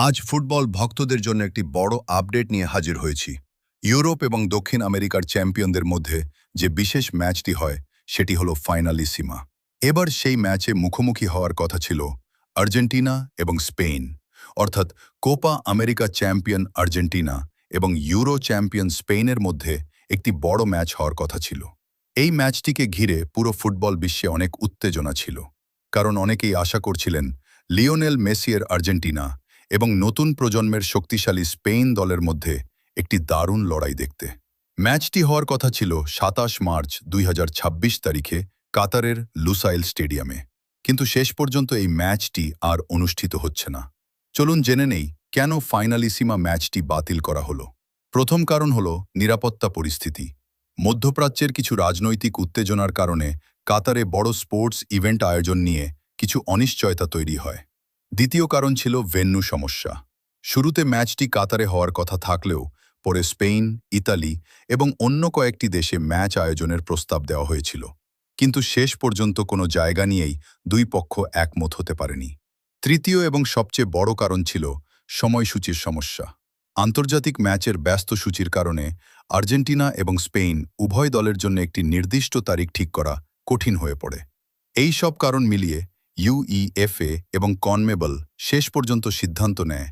আজ ফুটবল ভক্তদের জন্য একটি বড় আপডেট নিয়ে হাজির হয়েছি। ইউরোপ এবং দক্ষিণ আমেরিকার চ্যাম্পিয়নদের মধ্যে যে বিশেষ ম্যাচটি হয় সেটি হলো ফাইনালিসিমা। এবার সেই ম্যাচে মুখোমুখি হওয়ার কথা ছিল আর্জেন্টিনা এবং স্পেন, অর্থাৎ কোপা আমেরিকা চ্যাম্পিয়ন আর্জেন্টিনা এবং ইউরো চ্যাম্পিয়ন স্পেনের মধ্যে একটি বড় ম্যাচ হওয়ার কথা ছিল। এই ম্যাচটিকে ঘিরে পুরো ফুটবল বিশ্বে অনেক উত্তেজনা ছিল, কারণ অনেকেই আশা করছিলেন লিওনেল মেসির আর্জেন্টিনা এবং নতুন প্রজন্মের শক্তিশালী স্পেন দলের মধ্যে একটি দারুণ লড়াই দেখতে। ম্যাচটি হওয়ার কথা ছিল ২৭ মার্চ ২০২৬ তারিখে কাতারের লুসাইল স্টেডিয়ামে, কিন্তু শেষ পর্যন্ত এই ম্যাচটি আর অনুষ্ঠিত হচ্ছে না। চলুন জেনে নেই কেন ফাইনালিসিমা ম্যাচটি বাতিল করা হলো। প্রথম কারণ হলো নিরাপত্তা পরিস্থিতি। মধ্যপ্রাচ্যের কিছু রাজনৈতিক উত্তেজনার কারণে কাতারে বড় স্পোর্টস ইভেন্ট আয়োজন নিয়ে কিছু অনিশ্চয়তা তৈরি হয়। দ্বিতীয় কারণ ছিল ভেন্যু সমস্যা। শুরুতে ম্যাচটি কাতারে হওয়ার কথা থাকলেও পরে স্পেন, ইতালি এবং অন্য কয়েকটি দেশে ম্যাচ আয়োজনের প্রস্তাব দেওয়া হয়েছিল, কিন্তু শেষ পর্যন্ত কোনো জায়গা নিয়েই দুই পক্ষ একমত হতে পারেনি। তৃতীয় এবং সবচেয়ে বড় কারণ ছিল সময়সূচির সমস্যা। আন্তর্জাতিক ম্যাচের ব্যস্ত সূচির কারণে আর্জেন্টিনা এবং স্পেন উভয় দলের জন্য একটি নির্দিষ্ট তারিখ ঠিক করা কঠিন হয়ে পড়ে। এই সব কারণ মিলিয়ে ইউইএফএ এবং কনমেবল শেষ পর্যন্ত সিদ্ধান্ত নেয়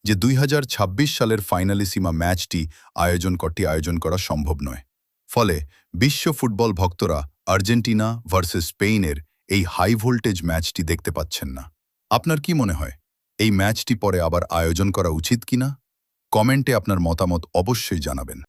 যে ২০২৬ সালের ফাইনালিসিমা ম্যাচটি আয়োজন করা সম্ভব নয়। ফলে বিশ্ব ফুটবল ভক্তরা আর্জেন্টিনা ভার্সেস স্পেনের এই হাই ভোল্টেজ ম্যাচটি দেখতে পাচ্ছেন না। আপনার কি মনে হয়, এই ম্যাচটি পরে আবার আয়োজন করা উচিত কিনা? কমেন্টে আপনার মতামত অবশ্যই জানাবেন।